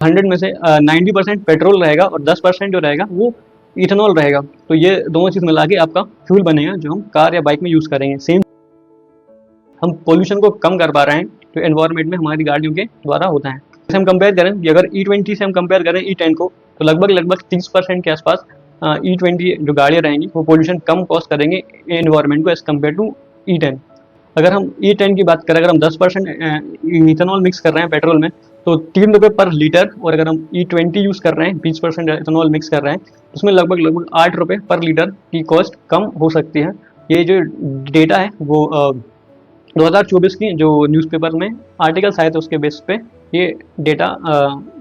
100 में से 90% पेट्रोल रहेगा और 10% जो रहेगा वो इथेनॉल रहेगा। तो ये दोनों चीज़ मिला के आपका फ्यूल बनेगा जो हम कार या बाइक में यूज़ करेंगे। सेम हम पोल्यूशन को कम कर पा रहे हैं जो एनवायरनमेंट में हमारी गाड़ियों के द्वारा होता है। जैसे हम कंपेयर करें कि अगर E20 से हम कंपेयर करें E10 को, तो लगभग 30% के आसपास E20 जो गाड़ियाँ रहेंगी वो पोल्यूशन कम कॉज करेंगे एनवायरनमेंट को एज़ कम्पेयर टू E10। अगर हम E10 की बात करें, अगर हम 10% इथेनॉल मिक्स कर रहे हैं पेट्रोल में, तो 3 रुपये पर लीटर, और अगर हम E20 यूज़ कर रहे हैं, 20% इथेनॉल मिक्स कर रहे हैं, तो उसमें लगभग 8 रुपये पर लीटर की कॉस्ट कम हो सकती है। ये जो डेटा है वो 2024 की जो न्यूज़पेपर में आर्टिकल्स आए थे उसके बेस पे ये डेटा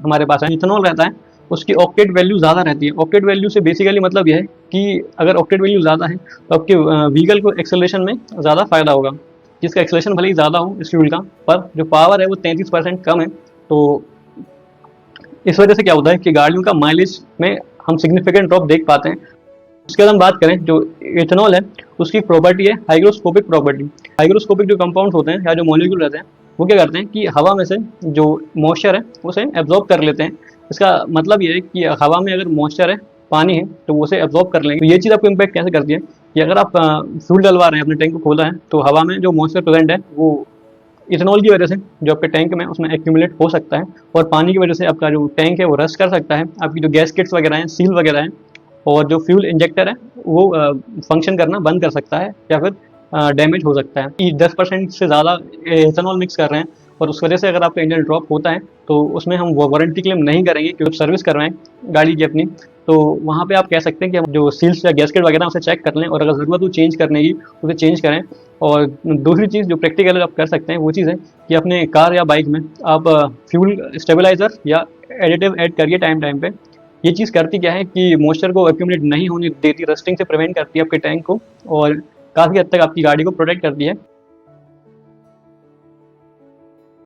हमारे पास है। इथेनॉल रहता है उसकी ऑक्टेट वैल्यू ज़्यादा रहती है। ऑक्टेट वैल्यू से बेसिकली मतलब यह है कि अगर ऑक्टेट वैल्यू ज़्यादा है तो आपके व्हीकल को एक्सेलरेशन में ज़्यादा फ़ायदा होगा। जिसका एक्सेलरेशन भले ही ज़्यादा हो इस फ्यूल का, पर जो पावर है वो 33% कम है। तो इस वजह से क्या होता है कि गाड़ियों का माइलेज में हम सिग्निफिकेंट ड्रॉप देख पाते हैं। उसके बाद हम बात करें जो इथेनॉल है उसकी प्रॉपर्टी है हाइग्रोस्कोपिक प्रॉपर्टी। हाइग्रोस्कोपिक जो कंपाउंड्स होते हैं या जो मॉलिक्यूल रहते हैं वो क्या करते हैं कि हवा में से जो मॉइस्चर है उसे एब्जॉर्ब कर लेते हैं। इसका मतलब ये है कि हवा में अगर मॉइस्चर है, पानी है, तो वो उसे एब्जॉर्ब कर लेंगे। तो ये चीज़ आपको इम्पैक्ट कैसे करती है कि अगर आप फ्यूल डलवा रहे हैं, अपने टैंक को खोला है, तो हवा में जो मॉइस्चर प्रेजेंट है वो इथेनॉल की वजह से जो आपके टैंक में उसमें एक्यूमुलेट हो सकता है, और पानी की वजह से आपका जो टैंक है वो रस्ट कर सकता है। आपकी जो गैस किट्स वगैरह हैं, सील वगैरह हैं, और जो फ्यूल इंजेक्टर है वो फंक्शन करना बंद कर सकता है या फिर डैमेज हो सकता है। कि 10% से ज़्यादा इथेनॉल मिक्स कर रहे हैं और उस वजह से अगर आपका इंजन ड्रॉप होता है तो उसमें हम वारंटी क्लेम नहीं करेंगे, क्योंकि सर्विस करवाएं गाड़ी की अपनी, तो वहाँ पे आप कह सकते हैं कि हम जो सील्स या गैसकेट वगैरह उसे चेक कर लें, और अगर ज़रूरत हो चेंज करने की उसे चेंज करें। और दूसरी चीज़ जो प्रैक्टिकल आप कर सकते हैं वो चीज़ है कि अपने कार या बाइक में आप फ्यूल स्टेबलाइज़र या एडिटिव ऐड करिए टाइम टाइम पे। ये चीज़ करती क्या है कि मॉइस्चर को एक्यूमुलेट नहीं होने देती, रस्टिंग से प्रिवेंट करती है आपके टैंक को, और काफ़ी हद तक आपकी गाड़ी को प्रोटेक्ट करती है।